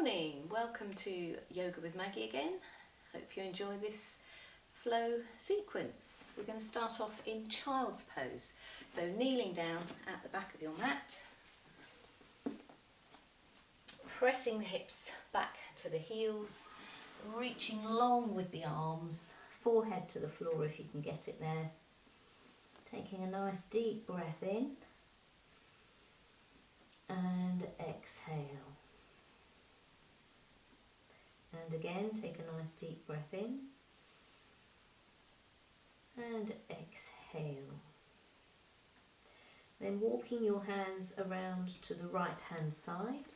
morning, welcome to Yoga with Maggie again. Hope you enjoy this flow sequence. We're going to start off in child's pose. So kneeling down at the back of your mat, pressing the hips back to the heels, reaching long with the arms, forehead to the floor if you can get it there. Taking a nice deep breath in and exhale. And again, take a nice deep breath in and exhale. Then walking your hands around to the right hand side,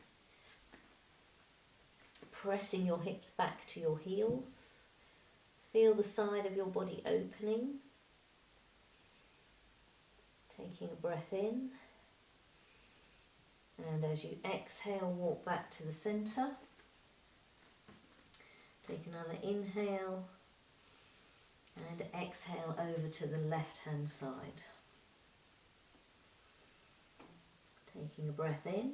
pressing your hips back to your heels. Feel the side of your body opening. Taking a breath in. And as you exhale, walk back to the centre. Take another inhale and exhale over to the left hand side. Taking a breath in,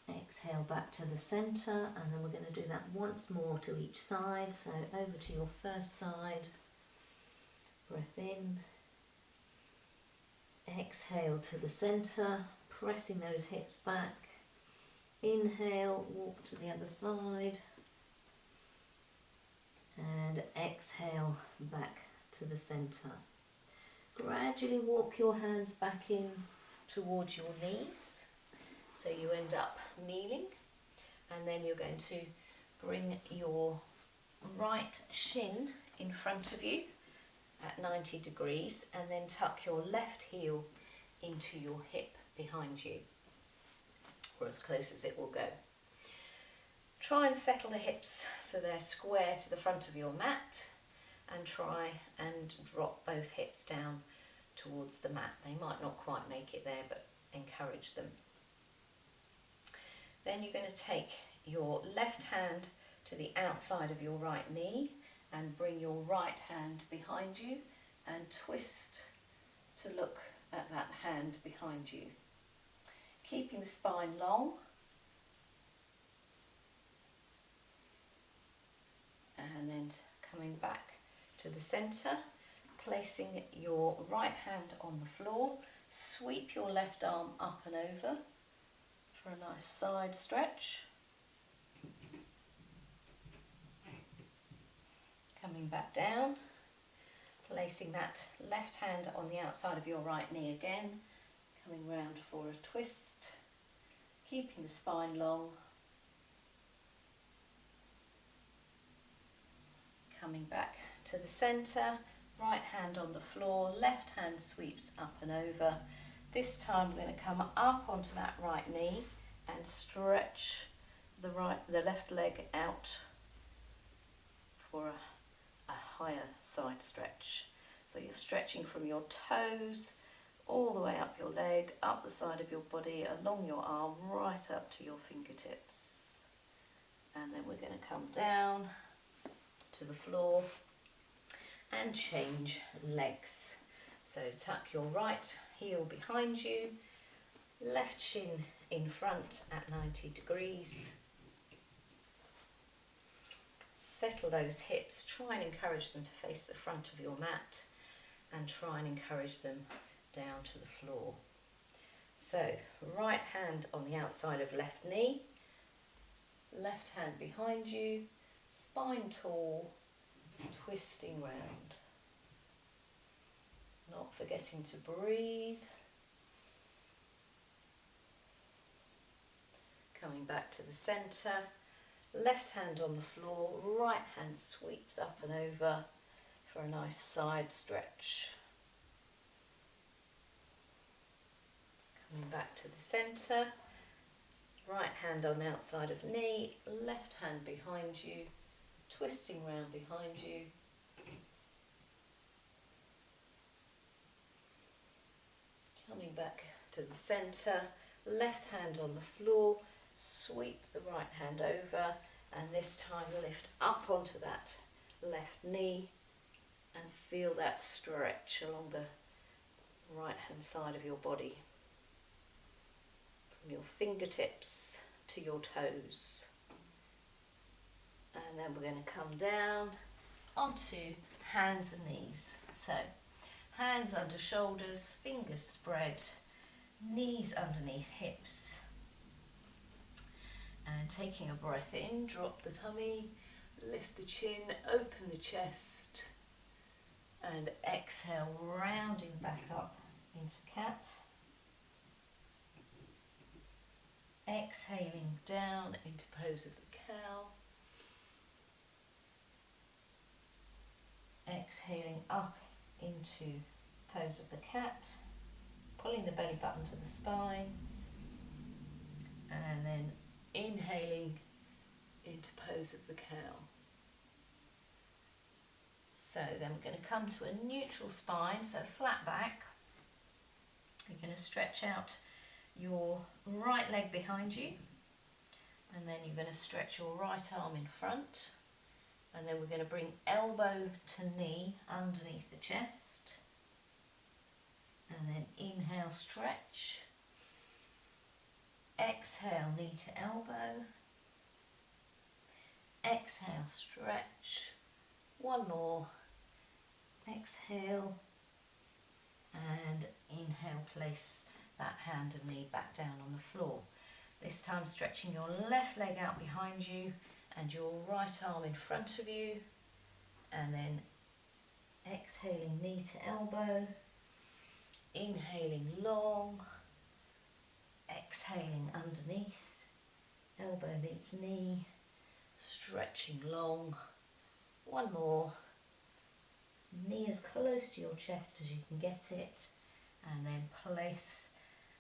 exhale back to the centre, and then we're going to do that once more to each side. So over to your first side, breath in, exhale to the centre, pressing those hips back, inhale, walk to the other side, and exhale back to the centre. Gradually walk your hands back in towards your knees, so you end up kneeling, and then you're going to bring your right shin in front of you at 90 degrees and then tuck your left heel into your hip behind you, or as close as it will go. Try and settle the hips so they're square to the front of your mat, and try and drop both hips down towards the mat. They might not quite make it there, but encourage them. Then you're going to take your left hand to the outside of your right knee and bring your right hand behind you and twist to look at that hand behind you. Keeping the spine long. And then coming back to the centre, placing your right hand on the floor, sweep your left arm up and over for a nice side stretch. Coming back down, placing that left hand on the outside of your right knee again, coming round for a twist, keeping the spine long. Coming back to the centre, right hand on the floor, left hand sweeps up and over. This time we're going to come up onto that right knee and stretch the left leg out for a higher side stretch. So you're stretching from your toes all the way up your leg, up the side of your body, along your arm, right up to your fingertips. And then we're going to come down to the floor and change legs. So tuck your right heel behind you, left shin in front at 90 degrees. Settle those hips, try and encourage them to face the front of your mat, and try and encourage them down to the floor. So right hand on the outside of left knee, left hand behind you, spine tall, twisting round. Not forgetting to breathe. Coming back to the centre, left hand on the floor, right hand sweeps up and over for a nice side stretch. Coming back to the centre, right hand on the outside of knee, left hand behind you, twisting round behind you. Coming back to the centre, left hand on the floor, sweep the right hand over, and this time lift up onto that left knee and feel that stretch along the right hand side of your body. From your fingertips to your toes. And then we're going to come down onto hands and knees. So hands under shoulders, fingers spread, knees underneath hips. And taking a breath in, drop the tummy, lift the chin, open the chest, and exhale, rounding back up into cat. Exhaling down into pose of the cow. Exhaling up into pose of the cat, pulling the belly button to the spine, and then inhaling into pose of the cow. So then we're going to come to a neutral spine, so flat back. You're going to stretch out your right leg behind you, and then you're going to stretch your right arm in front, and then we're going to bring elbow to knee underneath the chest, and then inhale, stretch. Exhale, knee to elbow. Exhale, stretch. One more. Exhale and inhale, place that hand and knee back down on the floor. This time stretching your left leg out behind you and your right arm in front of you, and then exhaling, knee to elbow, inhaling long, exhaling underneath, elbow meets knee, stretching long. One more. Knee as close to your chest as you can get it, and then place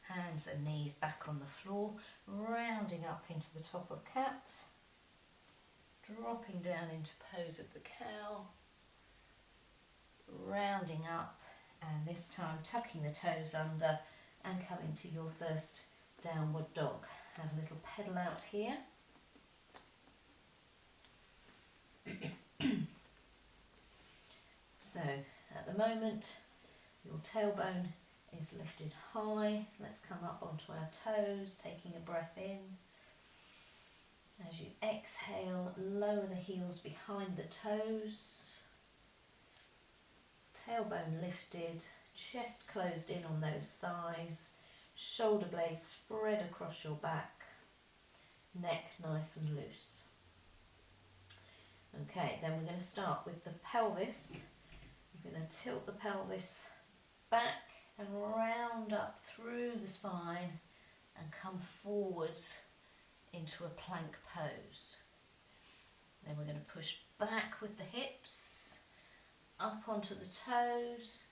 hands and knees back on the floor, rounding up into the top of cat, dropping down into pose of the cow, rounding up, and this time tucking the toes under and coming to your first downward dog. Have a little pedal out here. So at the moment your tailbone is lifted high. Let's come up onto our toes, taking a breath in. As you exhale, lower the heels behind the toes. Tailbone lifted, chest closed in on those thighs, shoulder blades spread across your back, neck nice and loose. Okay, then we're going to start with the pelvis. You're going to tilt the pelvis back and round up through the spine and come forwards into a plank pose. Then we're going to push back with the hips, up onto the toes,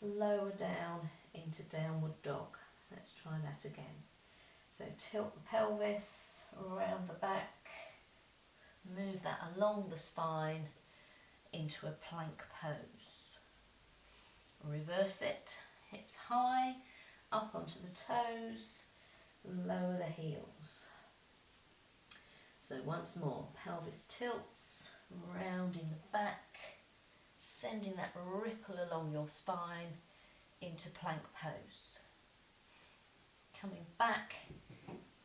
lower down into downward dog. Let's try that again. So tilt the pelvis around the back, move that along the spine into a plank pose. Reverse it, hips high, up onto the toes, lower the heels. So once more, pelvis tilts, rounding the back, sending that ripple along your spine into plank pose. Coming back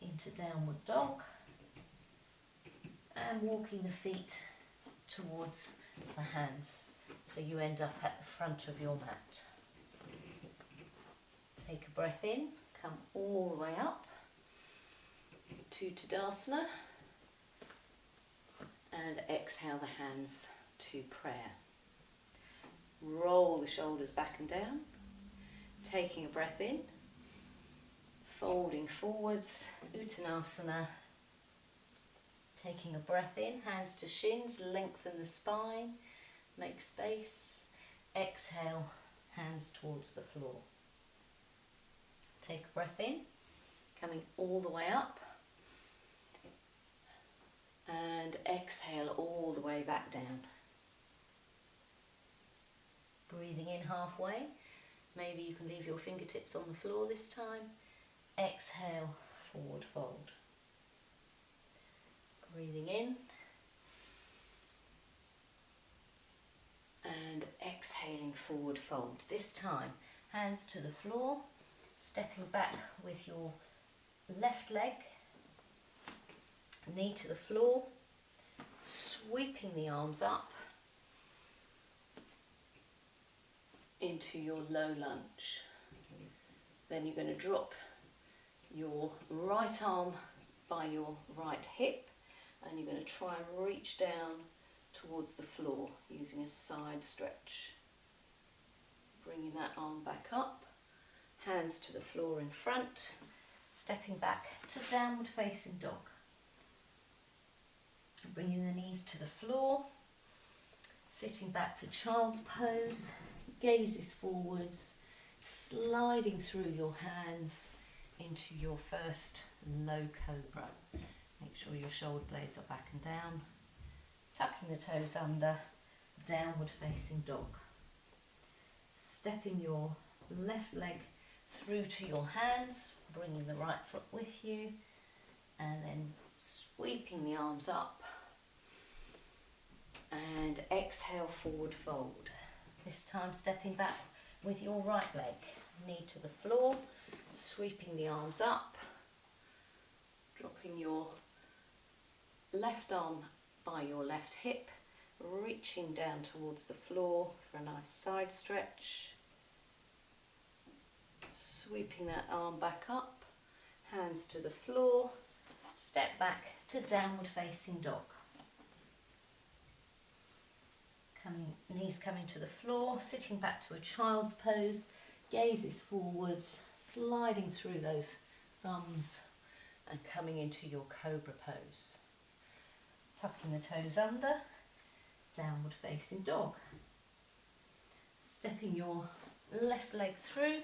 into downward dog and walking the feet towards the hands so you end up at the front of your mat. Take a breath in, come all the way up to Tadasana, and exhale the hands to prayer. Roll the shoulders back and down, taking a breath in, folding forwards, Uttanasana. Taking a breath in, hands to shins, lengthen the spine, make space. Exhale, hands towards the floor. Take a breath in, coming all the way up, and exhale all the way back down. Breathing in halfway, maybe you can leave your fingertips on the floor this time. Exhale, forward fold. Breathing in and exhaling, forward fold. This time, hands to the floor, stepping back with your left leg knee to the floor, sweeping the arms up into your low lunge. Then you're going to drop your right arm by your right hip, and you're going to try and reach down towards the floor using a side stretch. Bringing that arm back up, hands to the floor in front, stepping back to downward facing dog. Bringing the knees to the floor, sitting back to child's pose, gazes forwards, sliding through your hands into your first low cobra. Make sure your shoulder blades are back and down, tucking the toes under, downward facing dog. Stepping your left leg through to your hands, bringing the right foot with you, and then sweeping the arms up, and exhale, forward fold. This time stepping back with your right leg, knee to the floor, sweeping the arms up, dropping your left arm by your left hip, reaching down towards the floor for a nice side stretch, sweeping that arm back up, hands to the floor, step back to downward facing dog. Knees coming to the floor, sitting back to a child's pose, gazes forwards, sliding through those thumbs and coming into your cobra pose. Tucking the toes under, downward facing dog. Stepping your left leg through,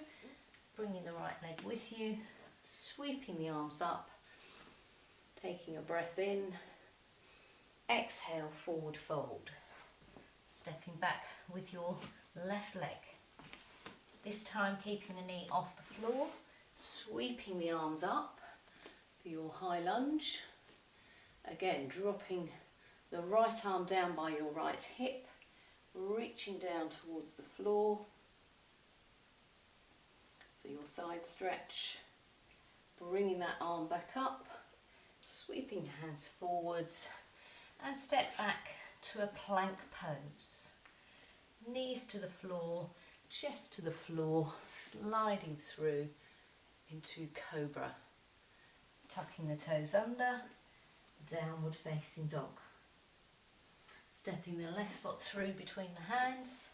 bringing the right leg with you, sweeping the arms up, taking a breath in, exhale, forward fold. Stepping back with your left leg. This time keeping the knee off the floor, sweeping the arms up for your high lunge. Again, dropping the right arm down by your right hip, reaching down towards the floor for your side stretch. Bringing that arm back up, sweeping hands forwards, and step back to a plank pose. Knees to the floor, chest to the floor, sliding through into cobra. Tucking the toes under, downward facing dog. Stepping the left foot through between the hands,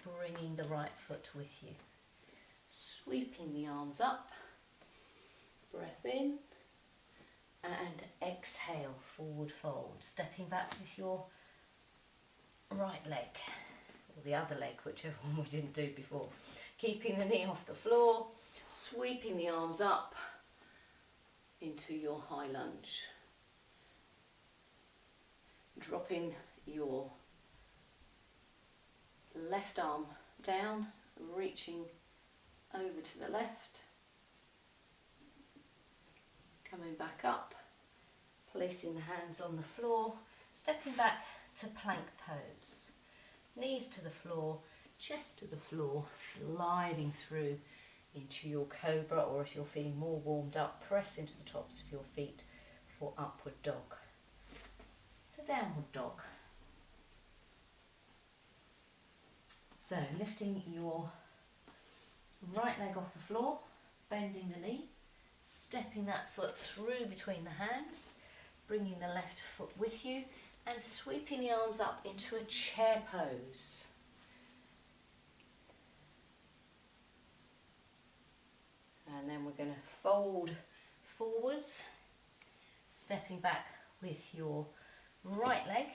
bringing the right foot with you. Sweeping the arms up, breath in, and exhale, forward fold. Stepping back with your right leg, or the other leg, whichever one we didn't do before. Keeping the knee off the floor, sweeping the arms up into your high lunge. Dropping your left arm down, reaching over to the left. Coming back up, placing the hands on the floor, stepping back to plank pose. Knees to the floor, chest to the floor, sliding through into your cobra, or if you're feeling more warmed up, press into the tops of your feet for upward dog. To downward dog. So lifting your right leg off the floor, bending the knee, stepping that foot through between the hands, bringing the left foot with you, and sweeping the arms up into a chair pose. And then we're going to fold forwards, stepping back with your right leg,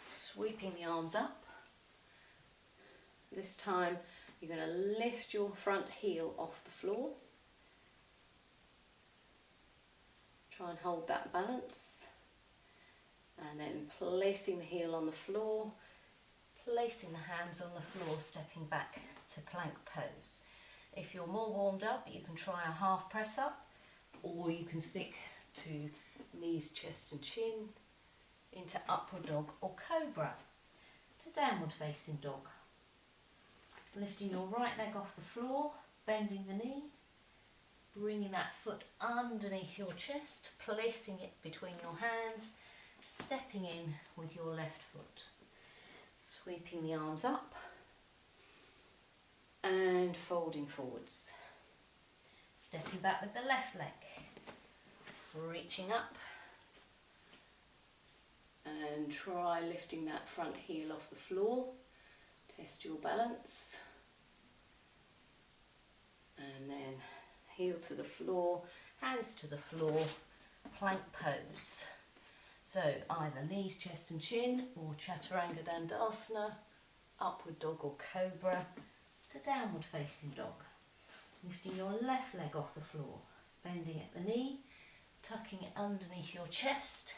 sweeping the arms up. This time you're going to lift your front heel off the floor. Try and hold that balance. And then placing the heel on the floor, placing the hands on the floor, stepping back to plank pose. If you're more warmed up, you can try a half press up, or you can stick to knees, chest and chin, into upward dog or cobra, to downward facing dog. Lifting your right leg off the floor, bending the knee, bringing that foot underneath your chest, placing it between your hands, stepping in with your left foot, sweeping the arms up and folding forwards, stepping back with the left leg, reaching up and try lifting that front heel off the floor, test your balance, and then heel to the floor, hands to the floor, plank pose. So either knees, chest and chin, or Chaturanga Dandasana, upward dog or cobra, to downward facing dog. Lifting your left leg off the floor, bending at the knee, tucking it underneath your chest,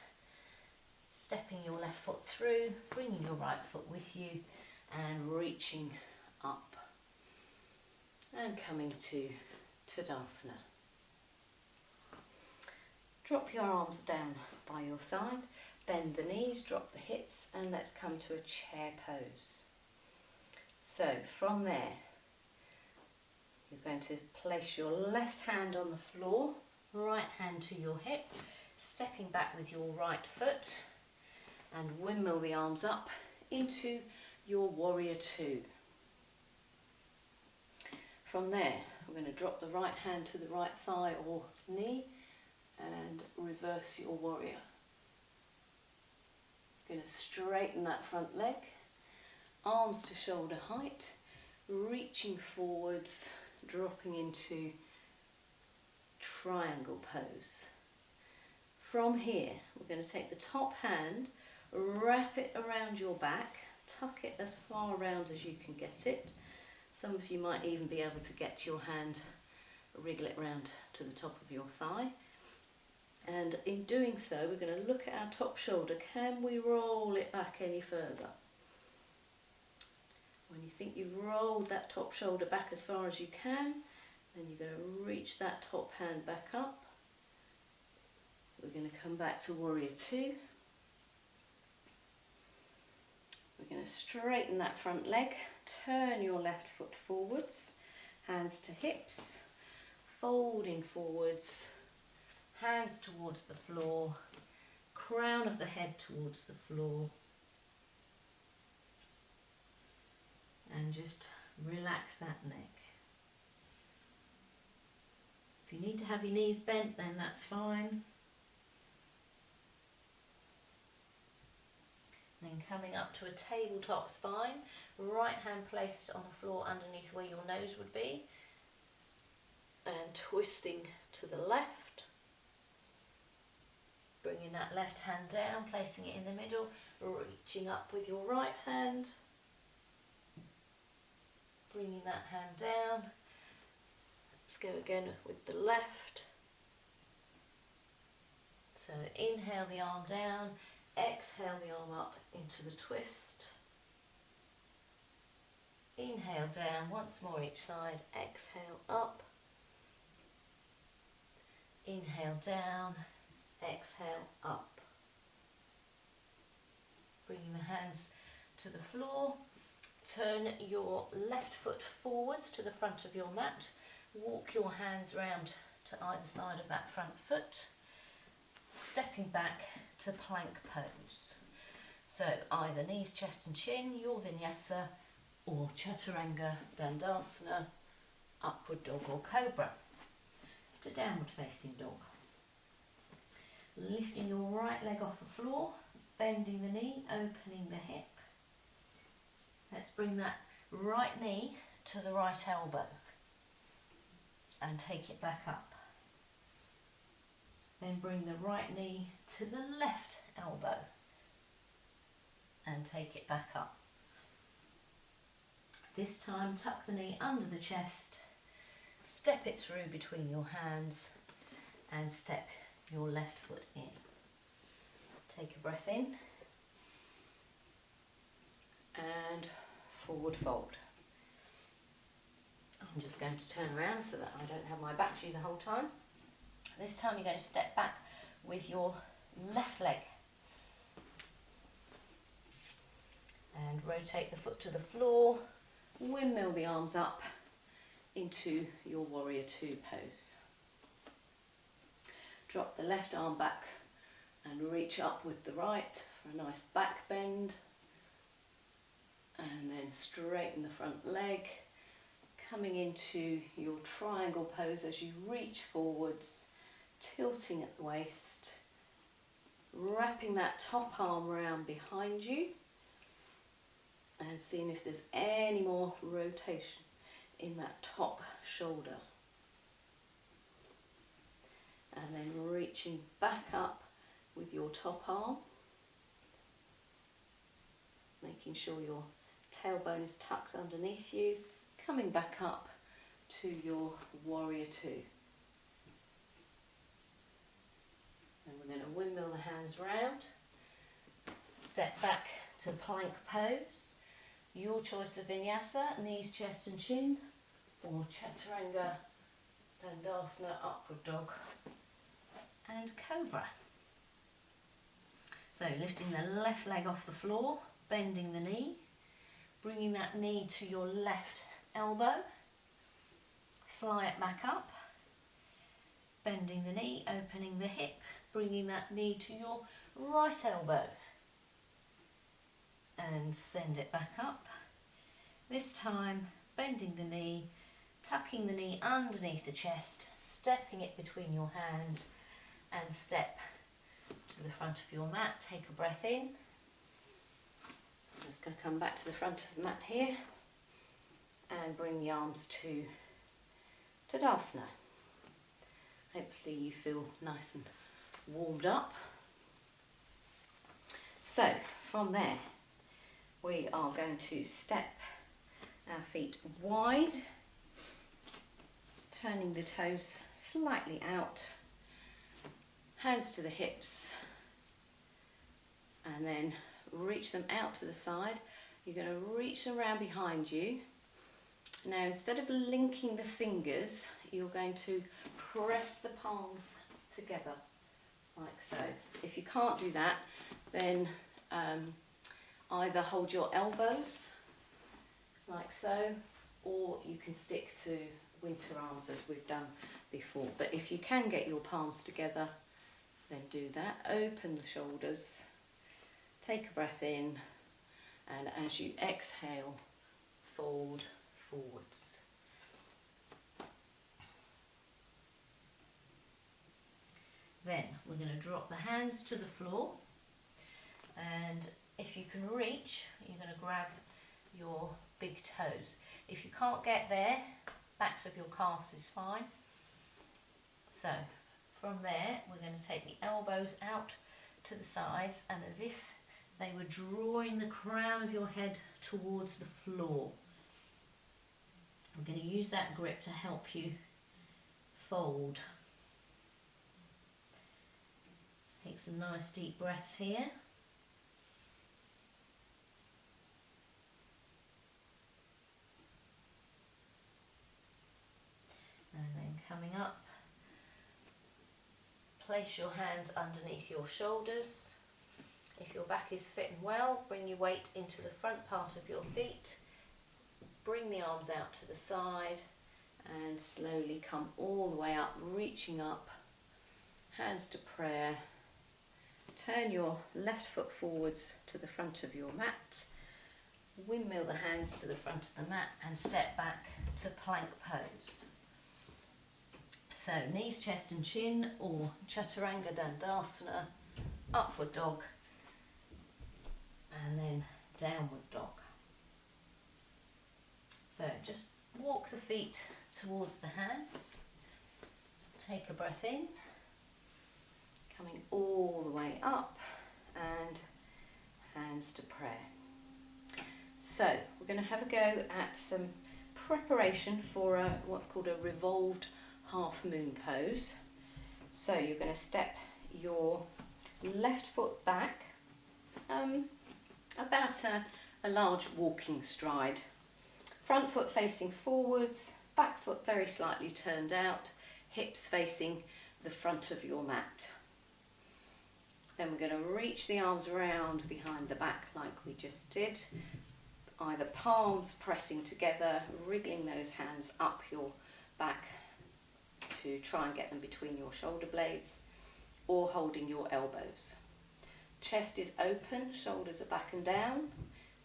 stepping your left foot through, bringing your right foot with you and reaching up and coming to Tadasana. Drop your arms down by your side, bend the knees, drop the hips, and let's come to a chair pose. So from there, you're going to place your left hand on the floor, right hand to your hip, stepping back with your right foot, and windmill the arms up into your warrior two. From there, we're going to drop the right hand to the right thigh or knee and reverse your warrior. Going to straighten that front leg, arms to shoulder height, reaching forwards, dropping into triangle pose. From here, we're going to take the top hand, wrap it around your back, tuck it as far around as you can get it. Some of you might even be able to get your hand, wriggle it round to the top of your thigh. And in doing so, we're going to look at our top shoulder. Can we roll it back any further? When you think you've rolled that top shoulder back as far as you can, then you're going to reach that top hand back up. We're going to come back to warrior two. We're going to straighten that front leg, turn your left foot forwards, hands to hips, folding forwards, hands towards the floor, crown of the head towards the floor, and just relax that neck. If you need to have your knees bent, then that's fine. Then coming up to a tabletop spine, right hand placed on the floor underneath where your nose would be, and twisting to the left, bringing that left hand down, placing it in the middle, reaching up with your right hand, bringing that hand down. Let's go again with the left. So inhale the arm down, exhale the arm up into the twist. Inhale down, once more each side, exhale up. Inhale down, exhale up. Bringing the hands to the floor. Turn your left foot forwards to the front of your mat. Walk your hands round to either side of that front foot. Stepping back to plank pose. So either knees, chest and chin, your vinyasa, or Chaturanga Dandasana, upward dog or cobra, to downward facing dog. Lifting your right leg off the floor, bending the knee, opening the hip. Let's bring that right knee to the right elbow and take it back up. Then bring the right knee to the left elbow and take it back up. This time tuck the knee under the chest, step it through between your hands and step your left foot in. Take a breath in and forward fold. I'm just going to turn around so that I don't have my back to you the whole time. This time you're going to step back with your left leg and rotate the foot to the floor, windmill the arms up into your warrior two pose. Drop the left arm back and reach up with the right for a nice back bend. And then straighten the front leg, coming into your triangle pose as you reach forwards, tilting at the waist, wrapping that top arm round behind you and seeing if there's any more rotation in that top shoulder. And then reaching back up with your top arm, making sure your tailbone is tucked underneath you, coming back up to your warrior two. And we're going to windmill the hands round, step back to plank pose. Your choice of vinyasa, knees, chest and chin, or chaturanga, dandasana, upward dog and cobra. So lifting the left leg off the floor, bending the knee, bringing that knee to your left elbow, fly it back up, bending the knee, opening the hip, bringing that knee to your right elbow and send it back up. This time bending the knee, tucking the knee underneath the chest, stepping it between your hands and step to the front of your mat. Take a breath in. I'm just going to come back to the front of the mat here and bring the arms to Tadasana. Hopefully you feel nice and warmed up. So from there we are going to step our feet wide, turning the toes slightly out, hands to the hips, and then reach them out to the side. You're going to reach them around behind you. Now instead of linking the fingers, you're going to press the palms together like so. If you can't do that, then either hold your elbows like so, or you can stick to winter arms as we've done before. But if you can get your palms together, then do that. Open the shoulders, take a breath in, and as you exhale, fold forwards. Then we're going to drop the hands to the floor, and if you can reach, you're going to grab your big toes. If you can't get there, backs of your calves is fine. So from there we're going to take the elbows out to the sides, and as if they were drawing the crown of your head towards the floor. I'm going to use that grip to help you fold. Take some nice deep breaths here. And then coming up, place your hands underneath your shoulders. If your back is fit and well, bring your weight into the front part of your feet. Bring the arms out to the side and slowly come all the way up, reaching up, hands to prayer. Turn your left foot forwards to the front of your mat. Windmill the hands to the front of the mat and step back to plank pose. So knees, chest and chin, or chaturanga dandasana, upward dog, and then downward dog. So just walk the feet towards the hands, take a breath in, coming all the way up, and hands to prayer. So we're going to have a go at some preparation for what's called a revolved half moon pose. So you're going to step your left foot back about a large walking stride. Front foot facing forwards, back foot very slightly turned out, hips facing the front of your mat. Then we're going to reach the arms around behind the back like we just did, either palms pressing together, wriggling those hands up your back to try and get them between your shoulder blades. or holding your elbows. Chest is open, shoulders are back and down,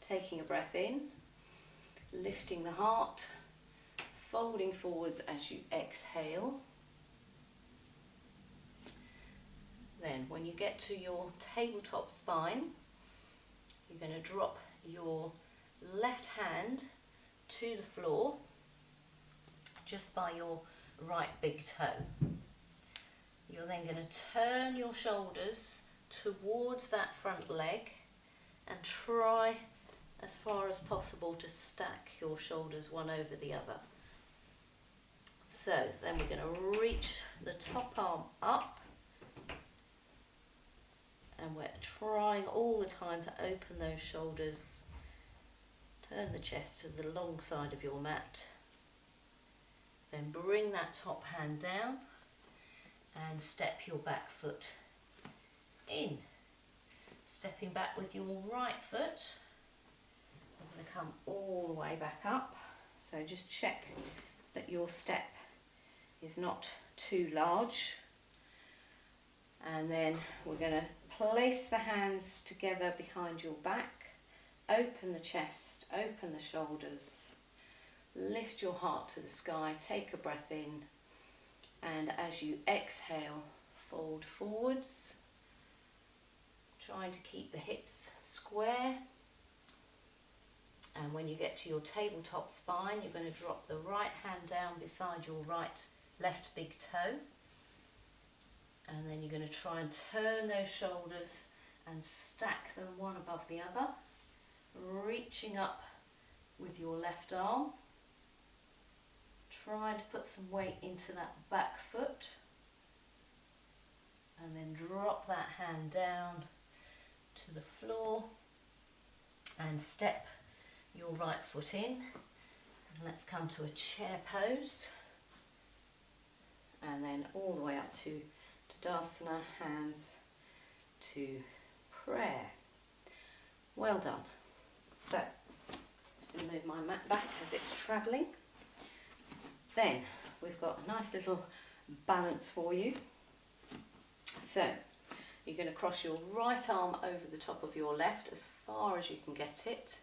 taking a breath in, lifting the heart, folding forwards as you exhale. Then when you get to your tabletop spine, you're going to drop your left hand to the floor just by your right big toe. You're then going to turn your shoulders towards that front leg and try as far as possible to stack your shoulders one over the other. So then we're going to reach the top arm up, and we're trying all the time to open those shoulders. Turn the chest to the long side of your mat. Then bring that top hand down and step your back foot in. Stepping back with your right foot. I'm going to come all the way back up. So just check that your step is not too large. And then we're going to place the hands together behind your back. Open the chest, open the shoulders. Lift your heart to the sky, take a breath in, and as you exhale, fold forwards, trying to keep the hips square. And when you get to your tabletop spine, you're going to drop the right hand down beside your left big toe, and then you're going to try and turn those shoulders and stack them one above the other, reaching up with your left arm. Trying to put some weight into that back foot, and then drop that hand down to the floor and step your right foot in. And let's come to a chair pose, and then all the way up to Tadasana, hands to prayer. Well done. So just going to move my mat back as it's travelling. Then we've got a nice little balance for you. So you're going to cross your right arm over the top of your left as far as you can get it.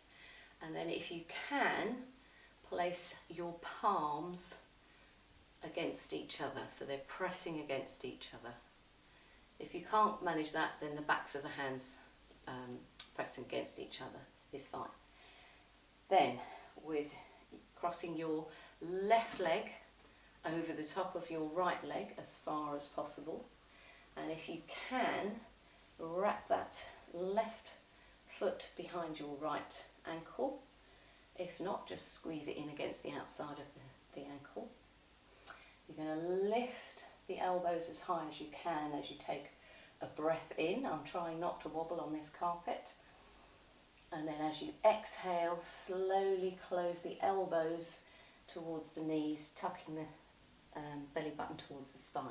And then if you can, place your palms against each other. So they're pressing against each other. If you can't manage that, then the backs of the hands pressing against each other is fine. Then with crossing your left leg over the top of your right leg as far as possible, and if you can, wrap that left foot behind your right ankle. If not, just squeeze it in against the outside of the ankle. You're going to lift the elbows as high as you can as you take a breath in. I'm trying not to wobble on this carpet. And then as you exhale, slowly close the elbows towards the knees, tucking the belly button towards the spine.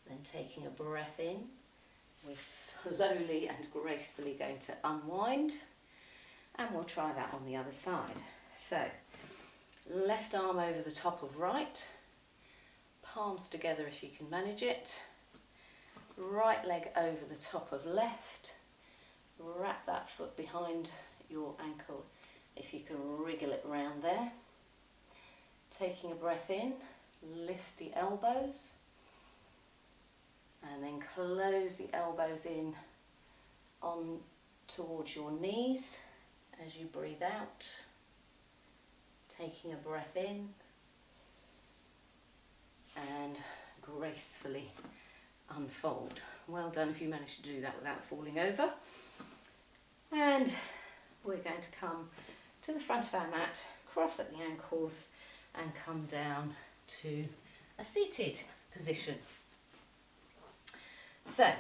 Then taking a breath in, we're slowly and gracefully going to unwind, and we'll try that on the other side. So, left arm over the top of right, palms together if you can manage it, right leg over the top of left, wrap that foot behind your ankle if you can wriggle it round there. Taking a breath in, lift the elbows, and then close the elbows in on towards your knees as you breathe out. Taking a breath in and gracefully unfold. Well done if you managed to do that without falling over. And we're going to come to the front of our mat, cross at the ankles, and come down to a seated position. So,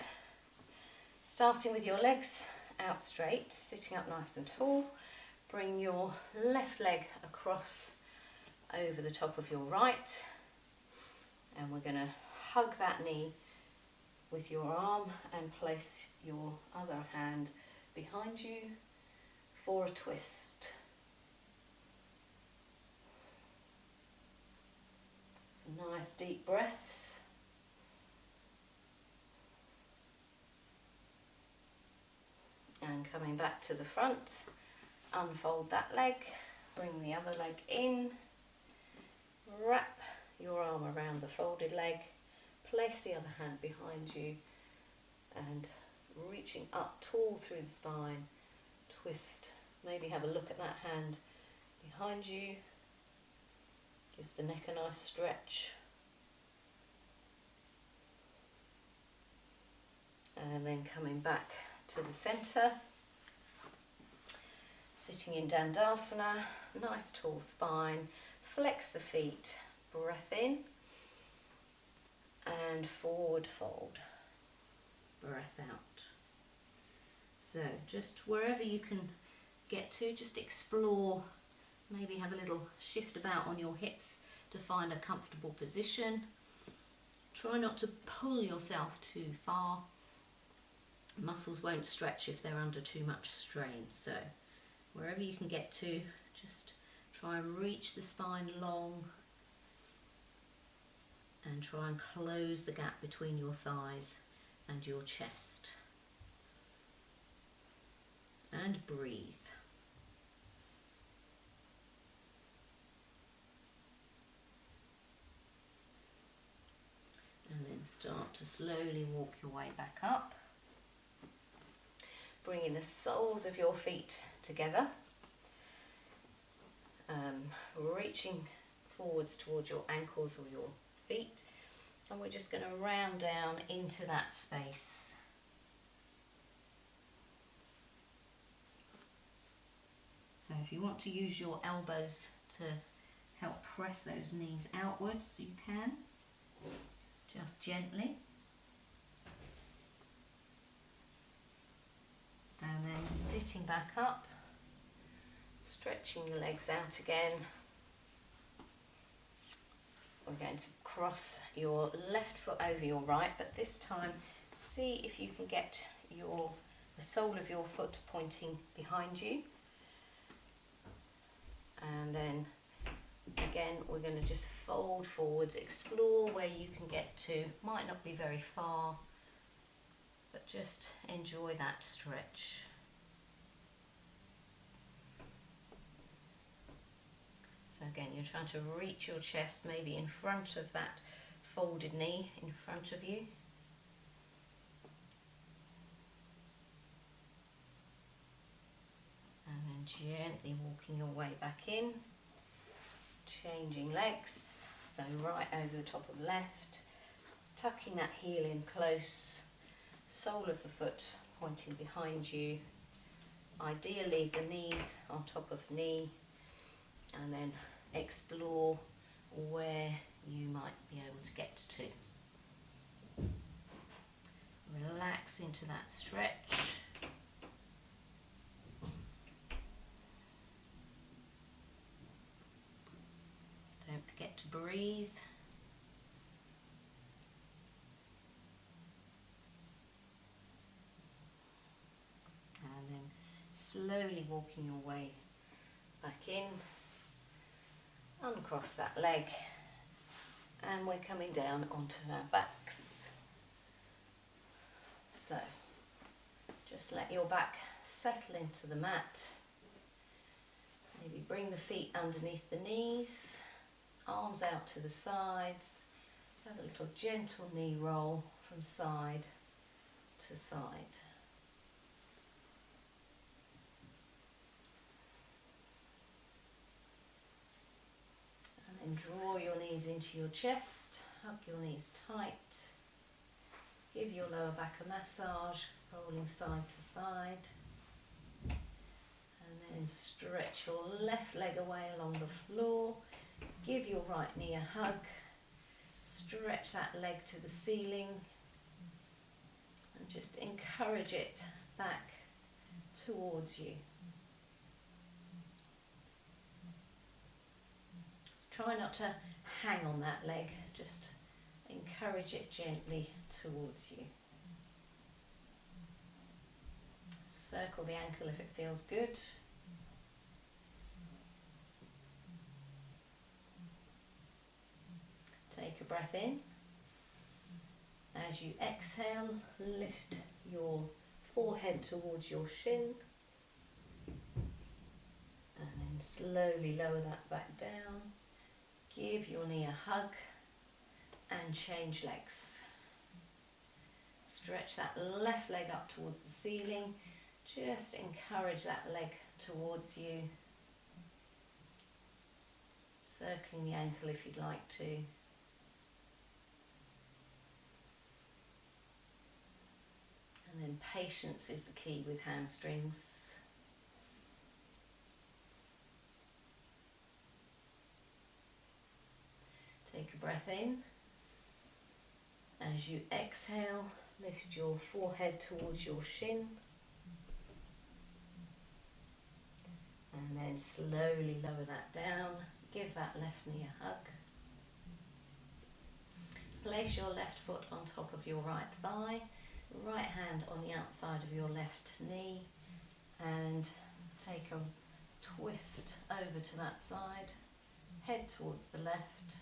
starting with your legs out straight, sitting up nice and tall, bring your left leg across over the top of your right, and we're going to hug that knee with your arm and place your other hand behind you for a twist. Some nice deep breaths. And coming back to the front, unfold that leg, bring the other leg in, wrap your arm around the folded leg, place the other hand behind you and reaching up tall through the spine, twist, maybe have a look at that hand behind you, gives the neck a nice stretch. And then coming back to the centre, sitting in Dandasana, nice tall spine, flex the feet, breath in, and forward fold, breath out. So just wherever you can get to, just explore, maybe have a little shift about on your hips to find a comfortable position. Try not to pull yourself too far. Muscles won't stretch if they're under too much strain, so wherever you can get to, just try and reach the spine long and try and close the gap between your thighs and your chest. And breathe. And then start to slowly walk your way back up. Bringing the soles of your feet together. Reaching forwards towards your ankles or your feet. And we're just going to round down into that space. So if you want to use your elbows to help press those knees outwards, you can, just gently. And then sitting back up, stretching the legs out again. We're going to cross your left foot over your right, but this time see if you can get the sole of your foot pointing behind you. And then again we're going to just fold forwards, explore where you can get to. Might not be very far, but just enjoy that stretch. So again, you're trying to reach your chest maybe in front of that folded knee in front of you. And then gently walking your way back in, changing legs, so right over the top of left, tucking that heel in close, sole of the foot pointing behind you, ideally the knees on top of knee, and then explore where you might be able to get to. Relax into that stretch. Don't forget to breathe. And then slowly walking your way back in, uncross that leg, and we're coming down onto our backs. So just let your back settle into the mat. Maybe bring the feet underneath the knees, arms out to the sides. Let's have a little gentle knee roll from side to side. And draw your knees into your chest, hug your knees tight, give your lower back a massage, rolling side to side, and then stretch your left leg away along the floor, give your right knee a hug, stretch that leg to the ceiling, and just encourage it back towards you. Try not to hang on that leg, just encourage it gently towards you. Circle the ankle if it feels good. Take a breath in. As you exhale, lift your forehead towards your shin. And then slowly lower that back down. Give your knee a hug and change legs. Stretch that left leg up towards the ceiling. Just encourage that leg towards you. Circling the ankle if you'd like to. And then patience is the key with hamstrings. Take a breath in. As you exhale, lift your forehead towards your shin. And then slowly lower that down. Give that left knee a hug. Place your left foot on top of your right thigh. Right hand on the outside of your left knee. And take a twist over to that side. Head towards the left.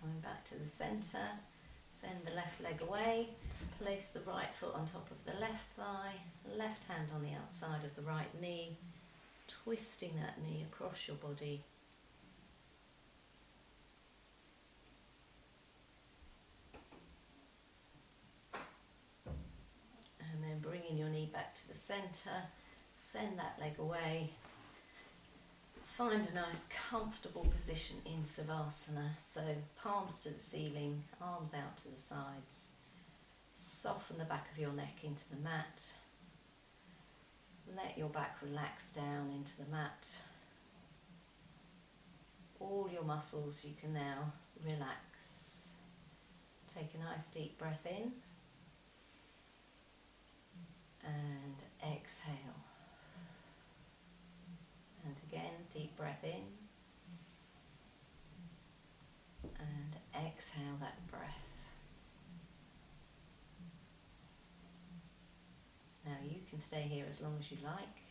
Coming back to the centre. Send the left leg away, place the right foot on top of the left thigh, left hand on the outside of the right knee, twisting that knee across your body. And then bringing your knee back to the centre, send that leg away. Find a nice comfortable position in Savasana, so palms to the ceiling, arms out to the sides. Soften the back of your neck into the mat. Let your back relax down into the mat. All your muscles you can now relax. Take a nice deep breath in and exhale. And again, deep breath in and exhale that breath. Now you can stay here as long as you like,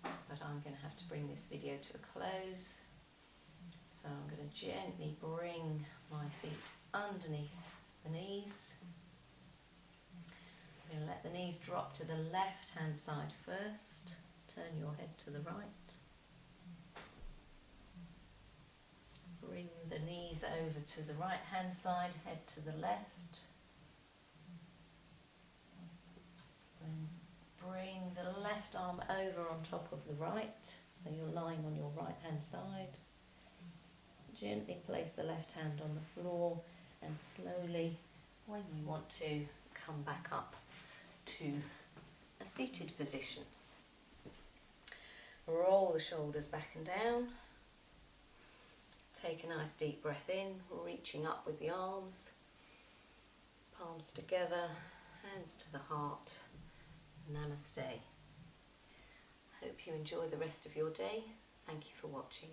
but I'm going to have to bring this video to a close. So I'm going to gently bring my feet underneath the knees. I'm going to let the knees drop to the left hand side first. Turn your head to the right. Bring the knees over to the right hand side, head to the left. And bring the left arm over on top of the right, so you're lying on your right hand side. Gently place the left hand on the floor and slowly, when you want to, come back up to a seated position. Roll the shoulders back and down. Take a nice deep breath in, reaching up with the arms. Palms together, hands to the heart. Namaste. Hope you enjoy the rest of your day. Thank you for watching.